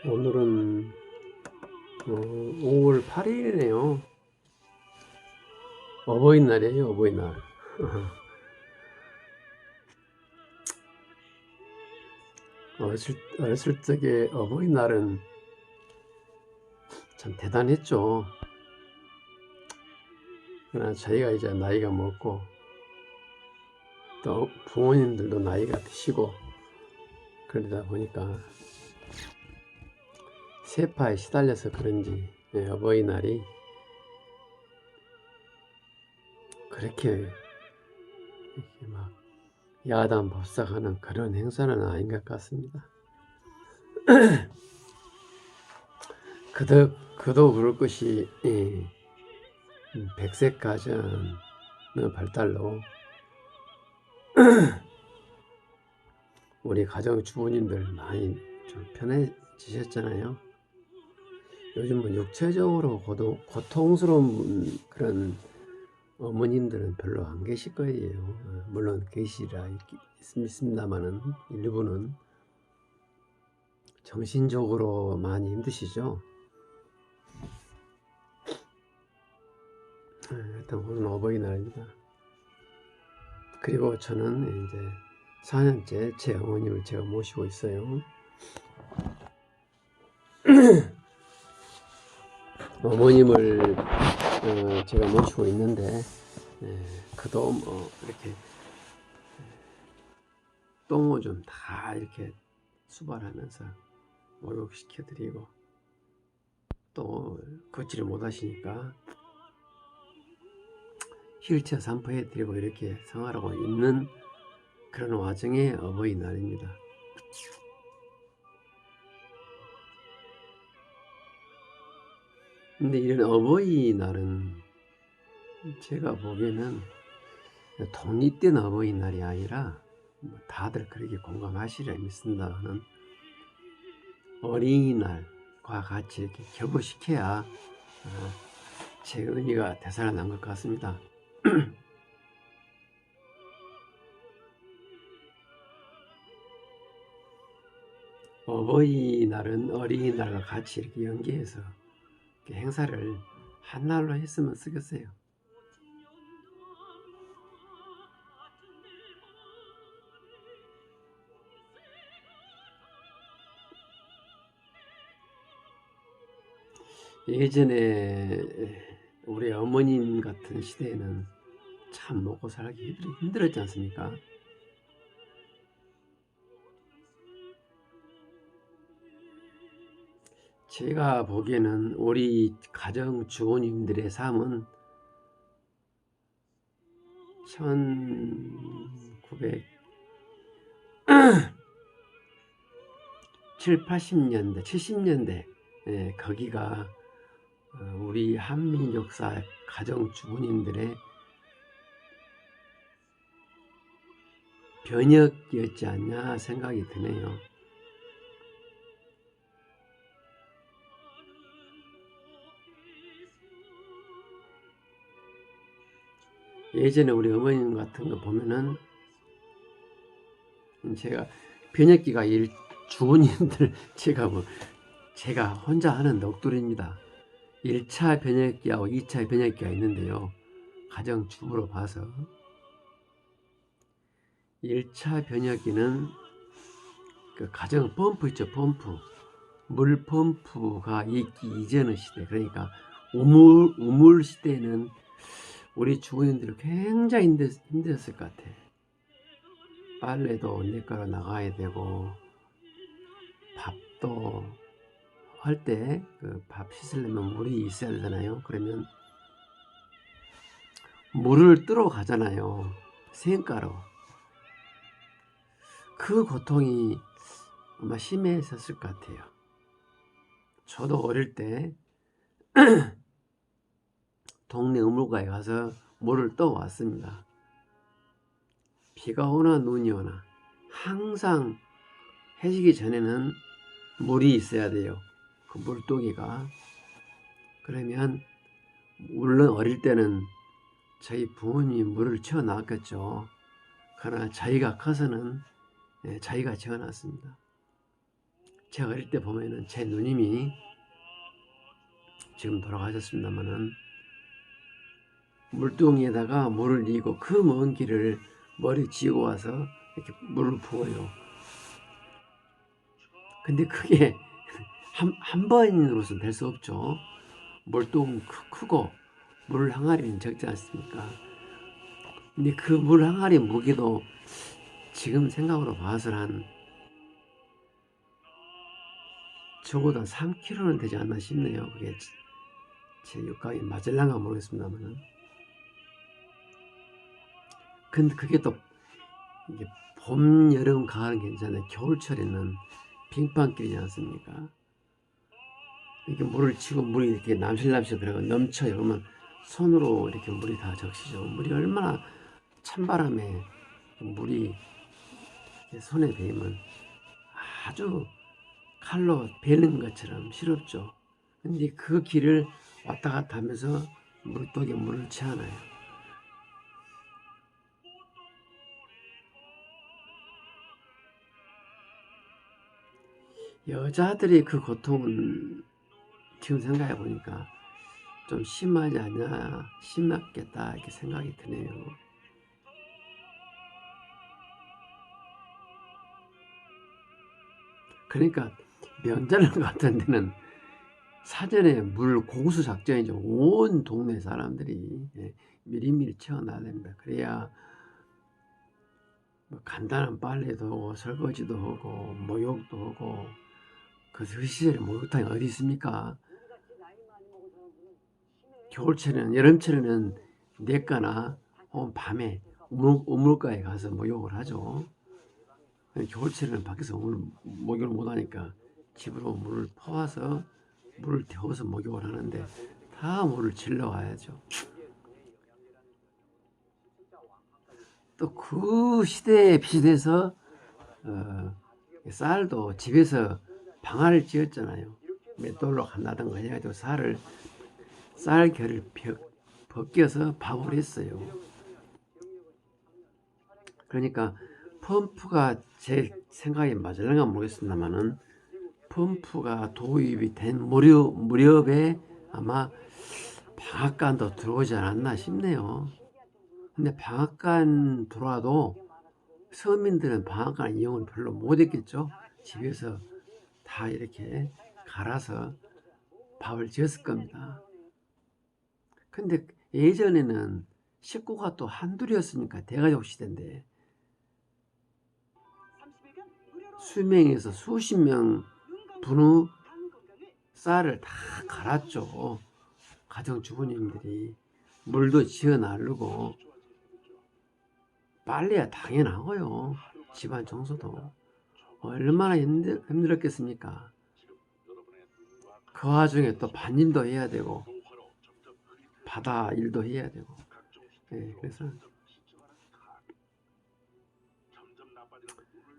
오늘은 5월 8일이네요. 어버이날이에요, 어버이날. 어렸을 적에 어버이날은 참 대단했죠. 그러나 저희가 이제 나이가 먹고 또 부모님들도 나이가 드시고 그러다 보니까 세파에 시달려서 그런지 어버이날이 그렇게 막 야단법석하는 그런 행사는 아닌 것 같습니다. 그도 그럴 것이 백색 가정의 발달로 우리 가정 주부님들 많이 좀 편해지셨잖아요. 요즘은 육체적으로 고통스러운 그런 어머님들은 별로 안 계실 거예요. 물론 계시라 있습니다만은 일부는 정신적으로 많이 힘드시죠. 일단 오늘 어버이날입니다. 그리고 저는 이제 4년째 제 어머님을 제가 모시고 있어요. 어머님을 제가 모시고 있는데 그도 이렇게 똥을 좀 다 이렇게 수발하면서 목욕시켜드리고 또 걷지를 못하시니까 휠체어 산포해드리고 이렇게 생활하고 있는 그런 와중에 어버이날입니다. 근데 이런 어버이날은 제가 보기에는 독립된 어버이날이 아니라 다들 그렇게 공감하시리라 믿습니다만은 어린이날과 같이 이렇게 결부시켜야 제 의미가 되살아난 것 같습니다. 어버이날은 어린이날과 같이 이렇게 연계해서 이렇게 행사를 한 날로 했으면 쓰겠어요. 예전에 우리 어머님 같은 시대에는 참 먹고 살기 힘들었지 않습니까? 제가 보기에는 우리 가정 주부님들의 삶은 1970, 80년대, 70년대 거기가 우리 한민족사 가정 주부님들의 변혁이었지 않냐 생각이 드네요. 예전에 우리 어머님 같은 거 보면은 제가 변혁기가 주부님들 제가 혼자 하는 넋두리입니다. 1차 변혁기하고 2차 변혁기가 있는데요. 가정 주부로 봐서 1차 변혁기는 그 가정 펌프 있죠. 펌프 물 펌프가 있기 이전의 시대, 그러니까 우물 시대에는 우리 주부님들이 굉장히 힘들었을 것 같아. 빨래도 내거로 나가야 되고 밥도 할 때 그 밥 씻으려면 물이 있어야 되잖아요. 그러면 물을 뜨러 가잖아요. 생가로. 그 고통이 아마 심했었을 것 같아요. 저도 어릴 때 동네 우물가에 가서 물을 떠 왔습니다. 비가 오나 눈이 오나 항상 해지기 전에는 물이 있어야 돼요. 그 물동이가. 그러면 물론 어릴 때는 저희 부모님이 물을 채워놨겠죠. 그러나 저희가 커서는 저희가 채워놨습니다. 제가 어릴 때 보면은 제 누님이 지금 돌아가셨습니다만은 물동이에다가 물을 이고 그 먼 길을 머리 쥐고 와서 이렇게 물을 부어요. 근데 그게 한 번으로서는 될 수 없죠. 물동 크고 물 항아리는 적지 않습니까? 근데 그 물 항아리 무게도 지금 생각으로 봐서는 한 적어도 3kg는 되지 않나 싶네요. 그게 제 육각이 맞을랑가 모르겠습니다만은. 근데 그게 또 이게 봄, 여름, 가을은 괜찮아요. 겨울철에는 빙판길이지 않습니까? 이렇게 물을 치고 물이 이렇게 남실남실 그러고 넘쳐요. 그러면 손으로 이렇게 물이 다 적시죠. 물이 얼마나 찬바람에 물이 손에 베이면 아주 칼로 베는 것처럼 시렵죠. 근데 그 길을 왔다 갔다 하면서 물독에 물을 채워놔요. 여자들이 그 고통은 지금 생각해 보니까 좀 심하지 않냐, 심했겠다 이렇게 생각이 드네요. 그러니까 명절 같은 데는 사전에 물 공수 작전이죠. 온 동네 사람들이 미리미리 채워놔야 됩니다. 그래야 뭐 간단한 빨래도 하고 설거지도 하고 목욕도 하고 그 시절에 목욕탕이 어디 있습니까? 겨울철에는 여름철에는 냇가나 혹은 밤에 우물가에 가서 목욕을 하죠. 겨울철에는 밖에서 목욕을 못하니까 집으로 물을 퍼와서 물을 데워서 목욕을 하는데 다 물을 질러 와야죠. 또 그 시대에 비롯해서 쌀도 집에서 방아를 찧었잖아요. 맷돌로 한다든가 해가지고 쌀결을 벗겨서 밥을 했어요. 그러니까 펌프가 제 생각에 맞을런가 모르겠습니다만은 펌프가 도입이 된 무렵에 아마 방앗간도 들어오지 않았나 싶네요. 근데 방앗간 들어와도 서민들은 방앗간 이용을 별로 못했겠죠. 집에서 다 이렇게 갈아서 밥을 지었을 겁니다. 근데 예전에는 식구가 또 한둘이었으니까 대가족 시대인데 수명에서 수십 명 분우 쌀을 다 갈았죠. 가정주부님들이 물도 지어 나르고 빨래야 당연하고요. 집안 청소도 얼마나 힘들었겠습니까? 그 와중에 또 밭일도 해야 되고 바다 일도 해야 되고 그래서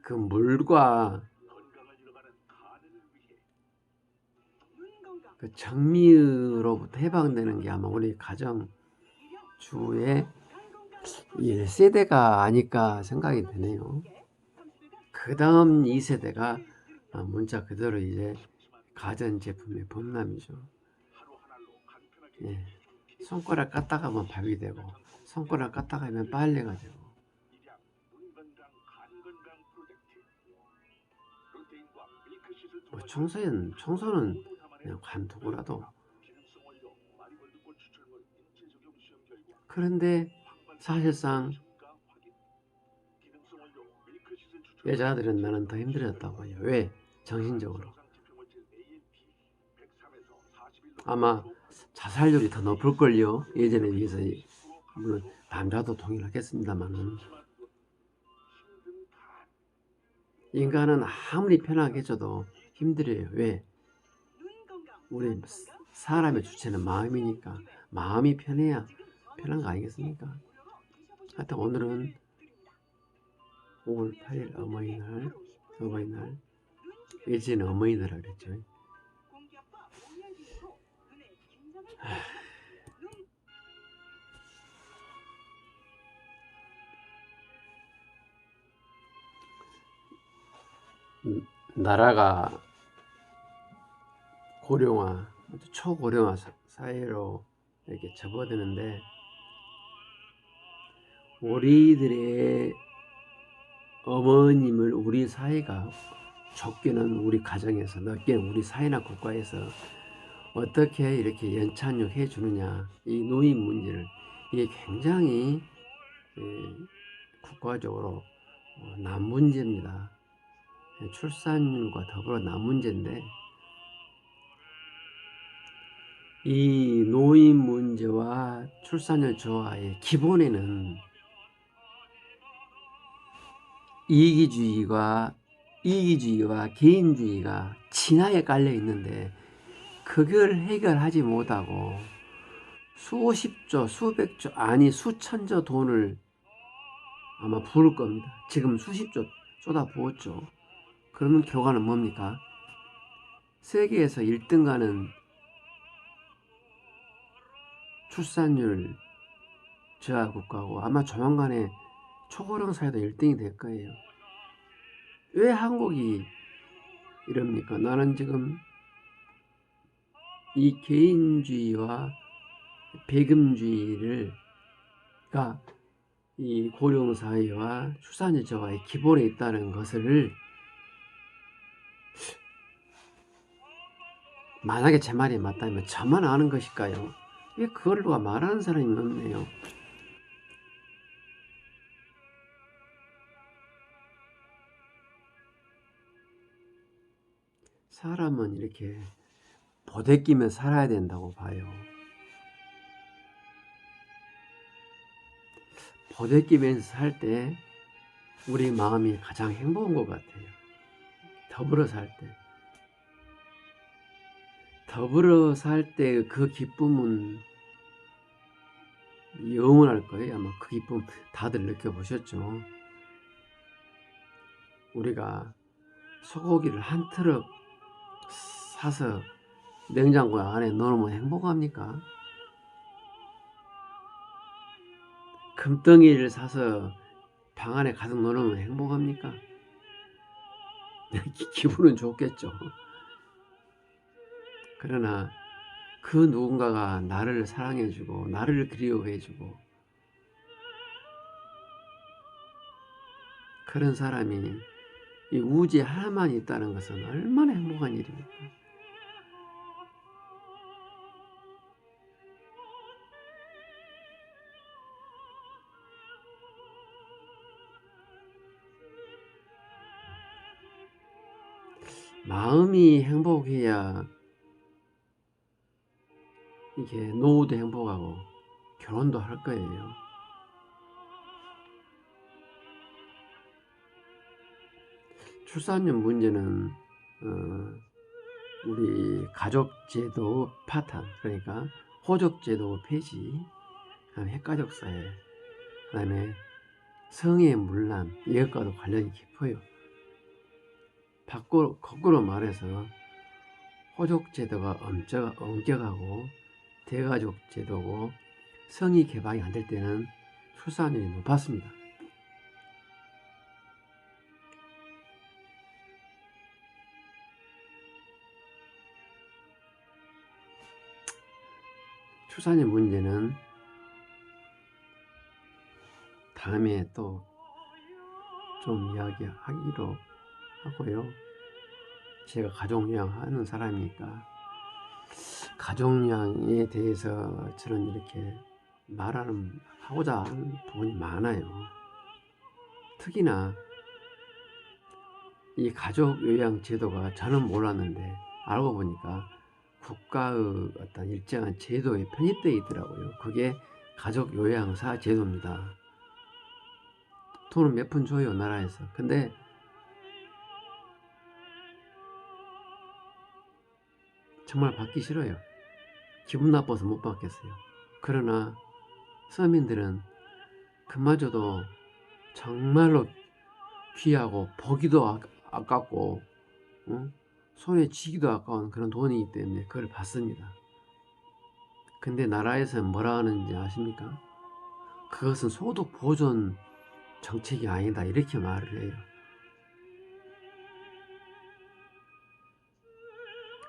그 물과 그 정미로부터 해방되는 게 아마 우리 가정주의 1세대가 아닐까 생각이 드네요. 그 다음 2세대가 문자 그대로 이제 가전제품의 범람이죠. 손가락 까딱 하면 밥이 되고 손가락 까딱 하면 빨래가 되고 뭐 청소는 그냥 관두고라도. 그런데 사실상 여자들은 나는 더 힘들었다고 해요. 왜? 정신적으로. 아마 자살률이 더 높을걸요. 예전에 비해서. 물론 남자도 동일하겠습니다만은 인간은 아무리 편하게 해줘도 힘들어요. 왜? 우리 사람의 주체는 마음이니까 마음이 편해야 편한 거 아니겠습니까? 하여튼 오늘은 5월 8일 어버이날 예전에 어머니날이라고 그랬죠. 나라가 고령화, 초고령화 사회로 이렇게 접어드는데, 우리들의 어머님을 우리 사회가, 좁게는 우리 가정에서, 넓게는 우리 사회나 국가에서 어떻게 이렇게 연착륙 해주느냐, 이 노인 문제를, 이게 굉장히 국가적으로 난 문제입니다. 출산율과 더불어 난 문제인데, 이 노인 문제와 출산율 저하의 기본에는 이기주의와 개인주의가 진하게 깔려 있는데, 그걸 해결하지 못하고 수십조, 수백조, 아니 수천조 돈을 아마 부을 겁니다. 지금 수십조 쏟아 부었죠. 그러면 결과는 뭡니까? 세계에서 1등가는 출산율 저하 국가고, 아마 조만간에 초고령 사회도 1등이 될 거예요. 왜 한국이 이럽니까? 나는 지금 이 개인주의와 배금주의가 이 고령 사회와 출산율 저하의 기본에 있다는 것을, 만약에 제 말이 맞다면 저만 아는 것일까요? 왜 그걸 누가 말하는 사람이 없네요. 사람은 이렇게 보대끼며 살아야 된다고 봐요. 보대끼면서 살 때 우리 마음이 가장 행복한 것 같아요. 더불어 살 때. 더불어 살 때 그 기쁨은 영원할 거예요. 아마 그 기쁨 다들 느껴보셨죠? 우리가 소고기를 한 트럭 사서 냉장고 안에 넣으면 행복합니까? 금덩이를 사서 방 안에 가득 넣으면 행복합니까? 기분은 좋겠죠. 그러나 그 누군가가 나를 사랑해주고 나를 그리워해주고, 그런 사람이 이 우주에 하나만 있다는 것은 얼마나 행복한 일입니까? 마음이 행복해야 이게 노후도 행복하고 결혼도 할 거예요. 출산율 문제는 우리 가족제도 파탄, 그러니까 호적제도 폐지, 그다음에 핵가족 사회, 그다음에 성의 문란, 이것과도 관련이 깊어요. 거꾸로 말해서 호족제도가 엄격하고 대가족제도고 성이 개방이 안 될 때는 출산율이 높았습니다. 출산율 문제는 다음에 또 좀 이야기하기로 하고요. 제가 가족요양하는 사람이니까 가족요양에 대해서 저는 이렇게 하고자 하는 부분이 많아요. 특히나 이 가족요양 제도가 저는 몰랐는데 알고 보니까 국가의 어떤 일정한 제도에 편입되어 있더라고요. 그게 가족요양사 제도입니다. 돈은 몇 푼 줘요, 나라에서. 근데 정말 받기 싫어요. 기분 나빠서 못 받겠어요. 그러나 서민들은 그마저도 정말로 귀하고 보기도 아깝고 손에 쥐기도 아까운 그런 돈이기 때문에 그걸 받습니다. 근데 나라에서 뭐라 하는지 아십니까? 그것은 소득 보존 정책이 아니다, 이렇게 말을 해요.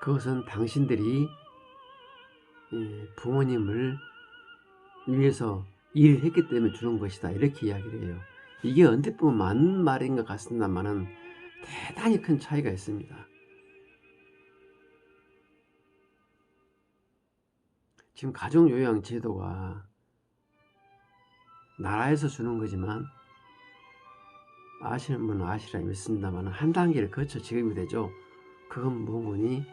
그것은 당신들이 부모님을 위해서 일을 했기 때문에 주는 것이다, 이렇게 이야기를 해요. 이게 언뜻 보면 맞는 말인 것 같습니다만은 대단히 큰 차이가 있습니다. 지금 가족요양제도가 나라에서 주는 거지만 아시는 분은 아시라 믿습니다만 한 단계를 거쳐 지급이 되죠. 그건 뭐니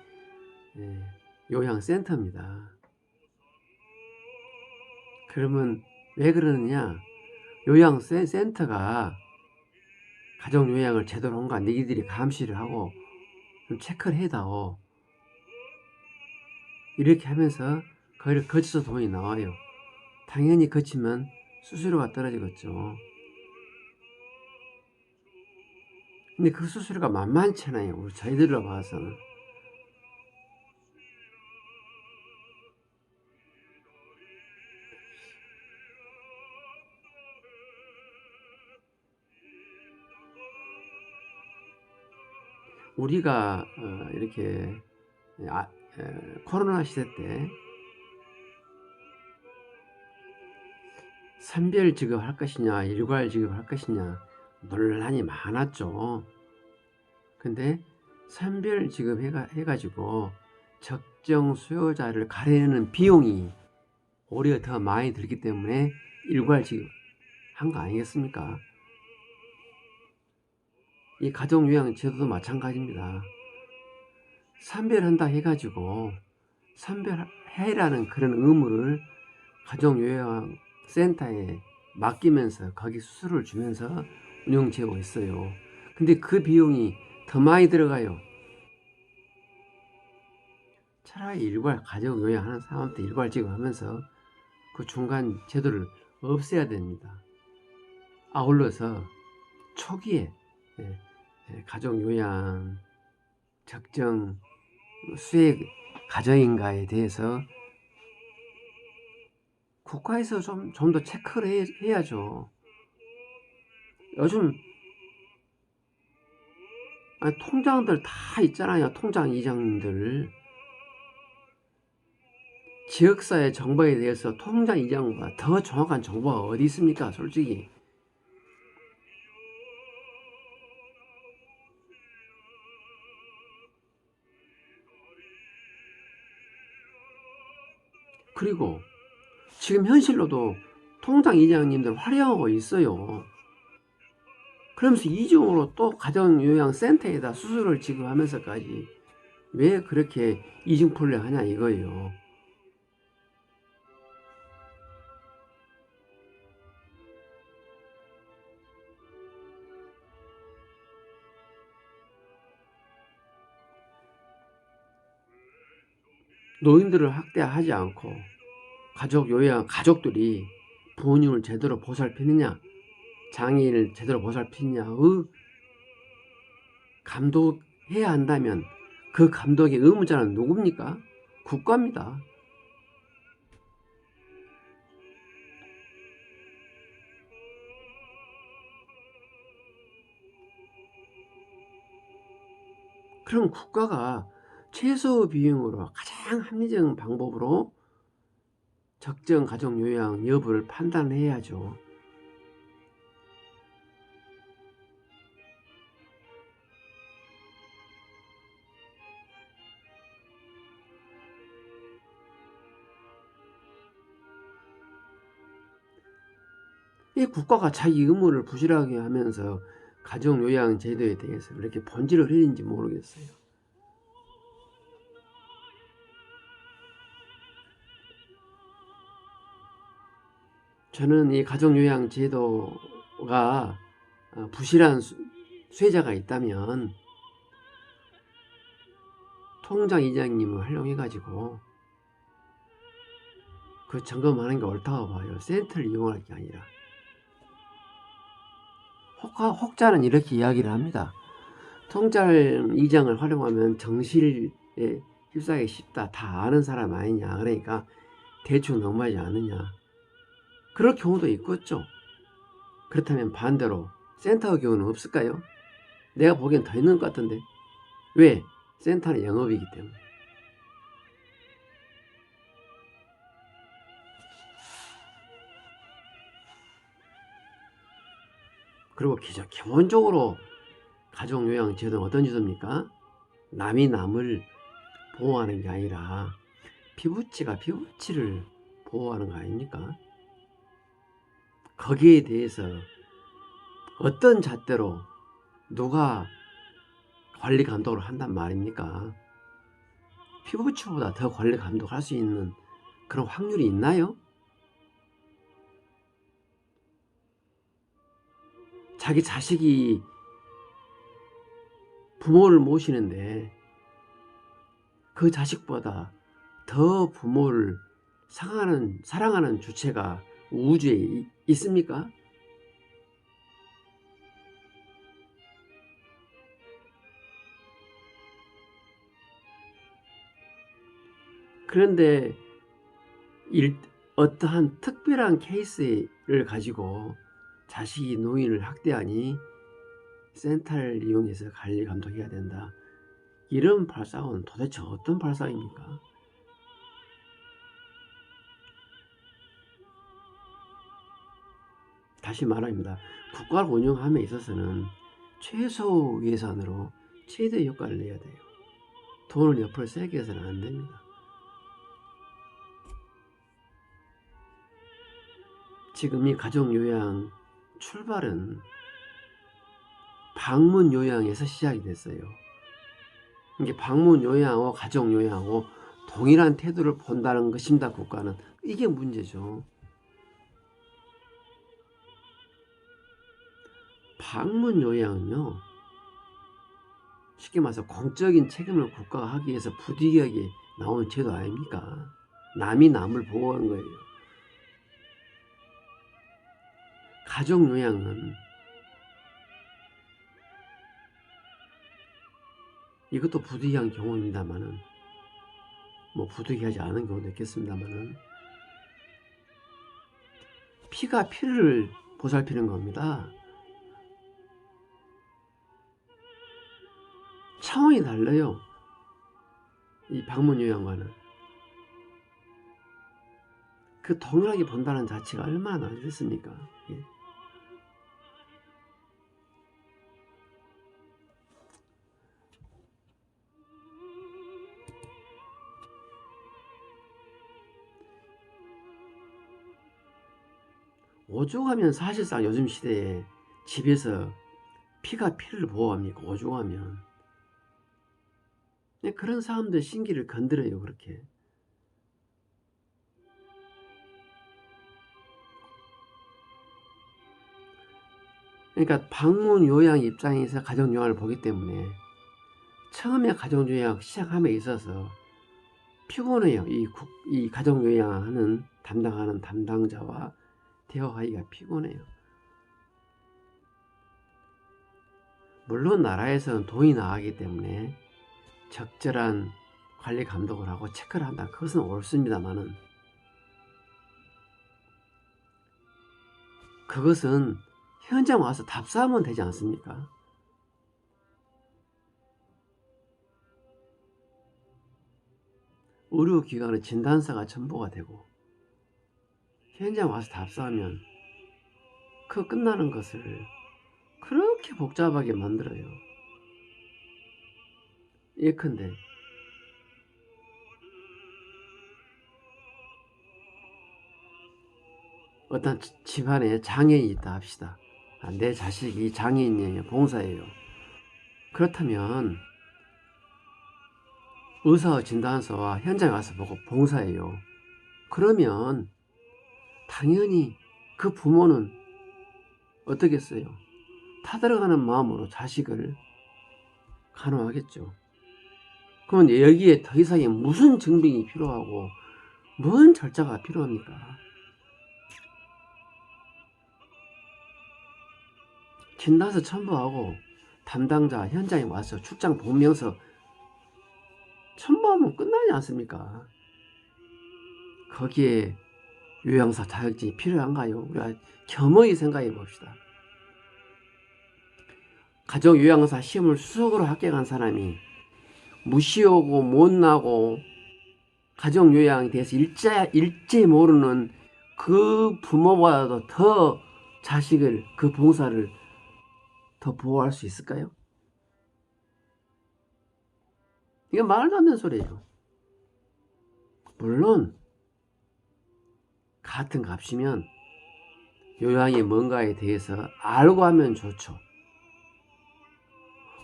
요양센터입니다. 그러면 왜 그러느냐? 요양센터가 가족요양을 제대로 한가 너희들이 감시를 하고 좀 체크를 해다오. 이렇게 하면서 거기를 거쳐서 돈이 나와요. 당연히 거치면 수수료가 떨어지겠죠. 근데 그 수수료가 만만치 않아요. 우리 저희들로 봐서는. 우리가 이렇게 코로나 시대 때 선별 지급할 것이냐 일괄 지급할 것이냐 논란이 많았죠. 근데 선별 지급 해가지고 적정 수요자를 가리는 비용이 오히려 더 많이 들기 때문에 일괄 지급한 거 아니겠습니까? 이 가족요양제도도 마찬가지입니다. 선별한다 해가지고 선별해라는 그런 의무를 가족요양센터에 맡기면서 거기 수수료를 주면서 운영되고 있어요. 근데 그 비용이 더 많이 들어가요. 차라리 일괄 가족요양하는 사람한테 일괄 지급하면서 그 중간 제도를 없애야 됩니다. 아울러서 초기에 가족요양 적정 수혜 가정인가에 대해서 국가에서 좀 더 체크를 해야죠. 요즘 통장들 다 있잖아요. 통장 이장님들. 지역사회 정보에 대해서 통장 이장보다 더 정확한 정보가 어디 있습니까? 솔직히. 그리고 지금 현실로도 통장 이장님들 활용하고 있어요. 그러면서 이중으로 또 가정요양센터에다 수수료를 지급하면서까지 왜 그렇게 이중풀이를 하냐 이거예요. 노인들을 학대하지 않고 가족들이 부모님을 제대로 보살피느냐, 장애인을 제대로 보살피느냐의 감독해야 한다면 그 감독의 의무자는 누굽니까? 국가입니다. 그럼 국가가 최소 비용으로 가장 합리적인 방법으로 적정 가족요양 여부를 판단해야죠. 이 국가가 자기 의무를 부실하게 하면서 가족요양 제도에 대해서 이렇게 본질을 흐리는지 모르겠어요. 저는 이 가족요양 제도가 부실한 수혜자가 있다면 통장 이장님을 활용해가지고 그 점검하는 게 옳다고 봐요. 센터를 이용할 게 아니라. 혹자는 이렇게 이야기를 합니다. 통장 이장을 활용하면 정실에 휩싸이기 쉽다. 다 아는 사람 아니냐. 그러니까 대충 넘어가지 않느냐. 그럴 경우도 있겠죠. 그렇다면 반대로 센터의 경우는 없을까요? 내가 보기엔 더 있는 것 같은데. 왜? 센터는 영업이기 때문에. 그리고 기본적으로 가족요양제도는 어떤 제도입니까? 남이 남을 보호하는 게 아니라 피부치가 피부치를 보호하는 거 아닙니까? 거기에 대해서 어떤 잣대로 누가 관리 감독을 한단 말입니까? 피부치보다 더 관리 감독할 수 있는 그런 확률이 있나요? 자기 자식이 부모를 모시는데 그 자식보다 더 부모를 사랑하는 주체가 우주에 있습니까? 그런데 어떠한 특별한 케이스를 가지고 자식이 노인을 학대하니 센터를 이용해서 관리 감독해야 된다. 이런 발상은 도대체 어떤 발상입니까? 다시 말합니다. 국가를 운영함에 있어서는 최소 예산으로 최대 효과를 내야 돼요. 돈을 옆으로 세게 해서는 안 됩니다. 지금 이 가족요양 출발은 방문요양에서 시작이 됐어요. 이게 방문요양하고 가족요양하고 동일한 태도를 본다는 것입니다. 국가는. 이게 문제죠. 방문요양은요, 쉽게 말해서 공적인 책임을 국가가 하기 위해서 부득이하게 나온 제도 아닙니까? 남이 남을 보호하는 거예요. 가족요양은 이것도 부득이한 경우입니다만은, 뭐 부득이하지 않은 경우도 있겠습니다만은, 피가 피를 보살피는 겁니다. 차원이 달라요. 이 방문요양과는. 그 동일하게 본다는 자체가 얼마나 좋습니까? 예. 오죽하면 사실상 요즘 시대에 집에서 피가 피를 보호합니까? 오죽하면. 그런 사람들 신기를 건드려요, 그렇게. 그러니까 방문요양 입장에서 가족요양을 보기 때문에 처음에 가족요양 시작함에 있어서 피곤해요. 이 가족요양하는 담당하는 담당자와 대화하기가 피곤해요. 물론 나라에서는 돈이 나가기 때문에 적절한 관리 감독을 하고 체크를 한다. 그것은 옳습니다만은 그것은 현장 와서 답사하면 되지 않습니까? 의료기관의 진단서가 첨부가 되고 현장 와서 답사하면 그 끝나는 것을 그렇게 복잡하게 만들어요. 예컨대 어떤 집안에 장애인이 있다 합시다. 내 자식이 장애인이에요. 봉사예요. 그렇다면 의사 진단서와 현장에 와서 보고 봉사예요. 그러면 당연히 그 부모는 어떻겠어요? 타들어가는 마음으로 자식을 간호하겠죠. 그러면 여기에 더 이상의 무슨 증빙이 필요하고 무슨 절차가 필요합니까? 진단서 첨부하고 담당자 현장에 와서 출장 보면서 첨부하면 끝나지 않습니까? 거기에 요양사 자격증이 필요한가요? 우리가 겸허히 생각해 봅시다. 가족요양사 시험을 수석으로 합격한 사람이 무시하고 못나고 가족요양에 대해서 일제 모르는 그 부모보다도 더 자식을 그 봉사를 더 보호할 수 있을까요? 이건 말도 안 되는 소리예요. 물론 같은 값이면 요양이 뭔가에 대해서 알고 하면 좋죠.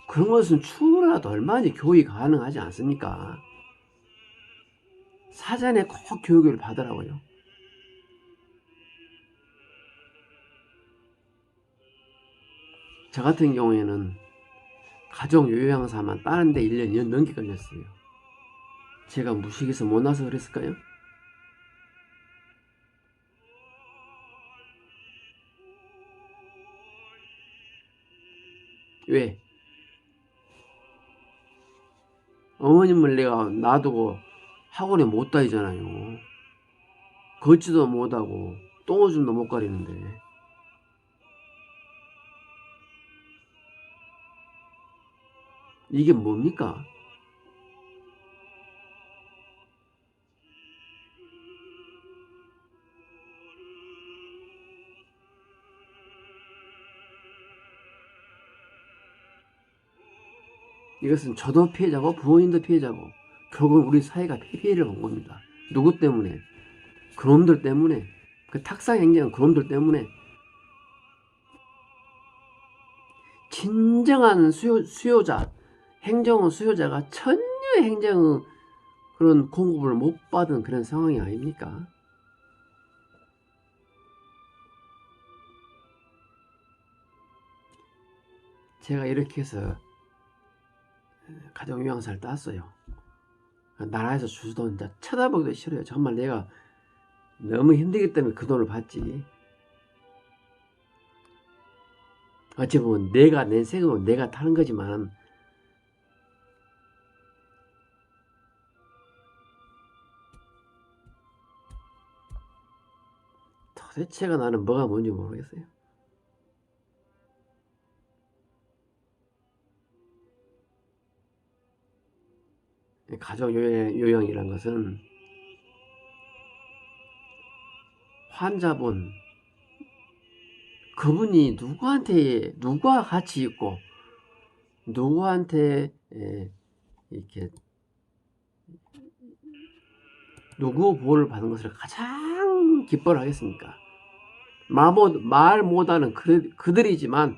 그런 것은 추후라도 얼마든지 교육이 가능하지 않습니까? 사전에 꼭 교육을 받으라고요. 저 같은 경우에는 가족 요양사만 따는데 1년 넘게 걸렸어요. 제가 무식해서 못나서 그랬을까요? 왜? 어머님을 내가 놔두고 학원에 못 다니잖아요. 걷지도 못하고 똥오줌도 못 가리는데. 이게 뭡니까? 이것은 저도 피해자고 부모님도 피해자고 결국은 우리 사회가 피해를 본 겁니다. 누구 때문에? 그놈들 때문에. 그 탁상 행정은 그놈들 때문에. 진정한 수요자, 행정은 수요자가 전혀 행정의 그런 공급을 못 받은 그런 상황이 아닙니까? 제가 이렇게 해서 가정요양사를 땄어요. 나라에서 주는 돈 진짜 쳐다보기도 싫어요. 정말 내가 너무 힘들기 때문에 그 돈을 받지. 어찌 보면 내가 낸 세금은 내가 타는 거지만 도대체가 나는 뭐가 뭔지 모르겠어요. 가족요양이란 것은 환자분 그분이 누구와 같이 있고 누구한테 이렇게 누구 보호를 받는 것을 가장 기뻐를 하겠습니까? 말 못하는 그들이지만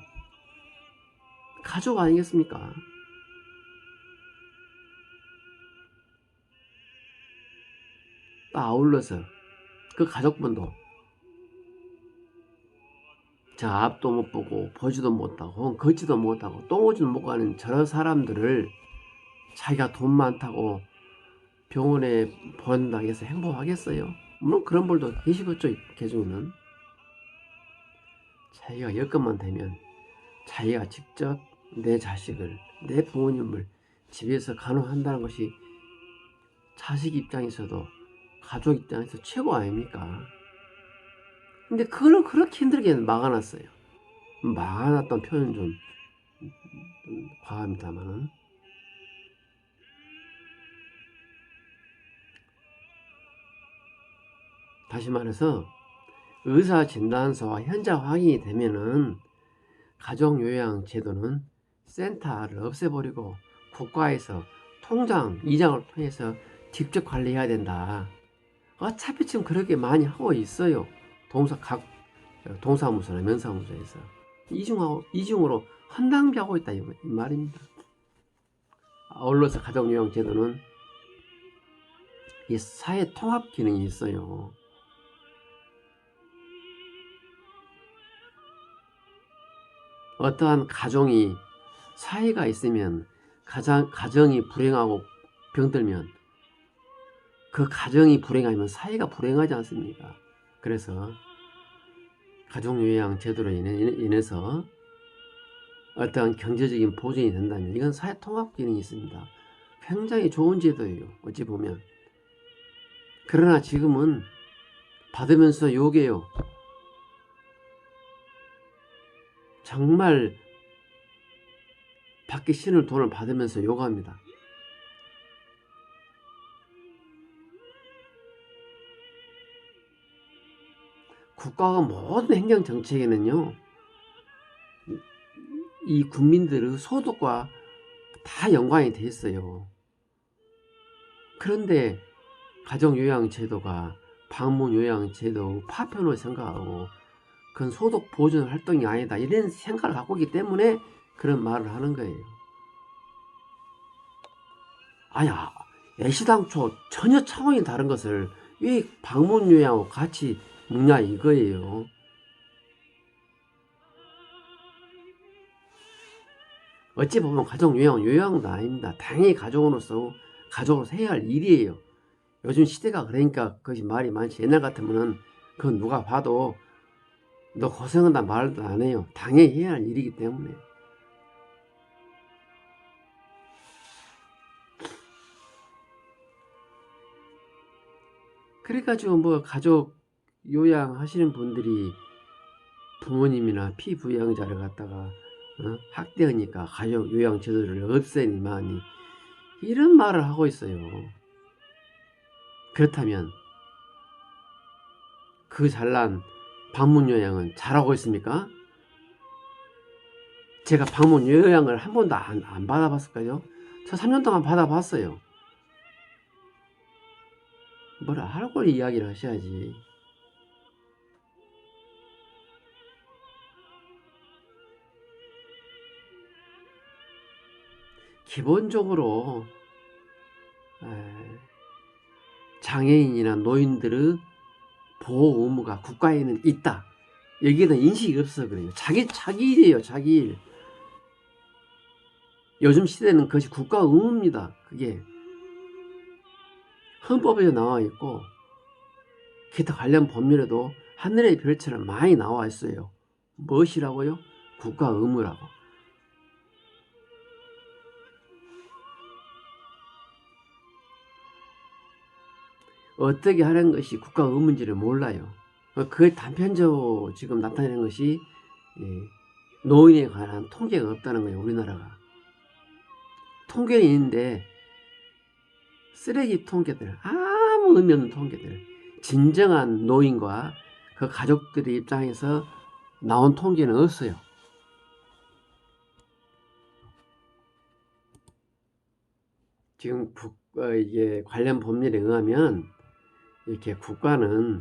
가족 아니겠습니까? 또 아울러서 그 가족분도 저 앞도 못 보고 보지도 못하고 혹은 걷지도 못하고 똥오지도 못 가는 저런 사람들을 자기가 돈 많다고 병원에 보낸다고 해서 행복하겠어요? 물론 그런 분도 계시겠죠. 개중에는 자기가 여건만 되면 자기가 직접 내 자식을 내 부모님을 집에서 간호한다는 것이 자식 입장에서도 가족 입장에서 최고 아닙니까? 근데 그걸 그렇게 힘들게 막아놨어요. 막아놨던 표현 좀 과합니다만 다시 말해서 의사 진단서와 현장 확인이 되면은 가족요양 제도는 센터를 없애버리고 국가에서 통장 이장을 통해서 직접 관리해야 된다. 어차피 지금 그렇게 많이 하고 있어요. 각 동사무소나 면사무소에서 이중으로 헌당비하고 있다 이 말입니다. 아울러서 가족요양 제도는 이 사회 통합 기능이 있어요. 어떠한 가정이 사이가 있으면 가정이 불행하고 병들면 그 가정이 불행하면 사회가 불행하지 않습니까? 그래서 가족요양 제도로 인해서 어떠한 경제적인 보전이 된다면 이건 사회 통합 기능이 있습니다. 굉장히 좋은 제도예요. 어찌 보면. 그러나 지금은 받으면서 욕해요. 정말 받기 싫은 돈을 받으면서 욕합니다. 국가가 모든 행정정책에는요 이 국민들의 소득과 다 연관이 돼 있어요. 그런데 가정요양제도가 방문요양제도 파편을 생각하고 그건 소득 보존 활동이 아니다 이런 생각을 갖고 있기 때문에 그런 말을 하는 거예요. 아야, 애시당초 전혀 차원이 다른 것을 왜 방문요양하고 같이 묶냐 이거예요. 어찌 보면 가정요양은 요양도 아닙니다. 당연히 가족으로서 해야 할 일이에요. 요즘 시대가 그러니까 그것이 말이 많지. 옛날 같으면은 그건 누가 봐도 너 고생한다 말도 안 해요. 당연히 해야 할 일이기 때문에. 그래가지고 뭐 가족 요양하시는 분들이 부모님이나 피부양자를 갖다가 학대하니까 가족 요양 제도를 없애니만이 이런 말을 하고 있어요. 그렇다면 그 잘난 방문 요양은 잘하고 있습니까? 제가 방문 요양을 한 번도 안 받아봤을까요? 저 3년 동안 받아봤어요. 뭐라 하라고 이야기를 하셔야지. 기본적으로 장애인이나 노인들의 보호 의무가 국가에는 있다. 여기에는 인식이 없어서 그래요. 자기 일이에요. 자기 일. 요즘 시대는 그것이 국가 의무입니다. 그게 헌법에도 나와 있고 기타 관련 법률에도 하늘의 별처럼 많이 나와 있어요. 무엇이라고요? 국가 의무라고. 어떻게 하는 것이 국가 의무인지를 몰라요. 그게 단편적으로 지금 나타내는 것이 노인에 관한 통계가 없다는 거예요. 우리나라가. 통계는 있는데 쓰레기 통계들, 아무 의미 없는 통계들, 진정한 노인과 그 가족들의 입장에서 나온 통계는 없어요. 지금 이게 관련 법률에 의하면 이렇게 국가는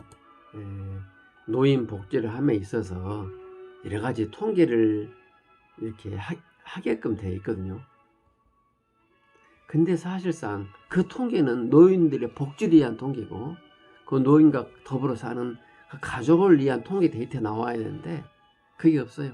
노인 복지를 함에 있어서 여러 가지 통계를 이렇게 하게끔 되어 있거든요. 근데 사실상 그 통계는 노인들의 복지를 위한 통계고 그 노인과 더불어 사는 그 가족을 위한 통계 데이터 나와야 되는데 그게 없어요.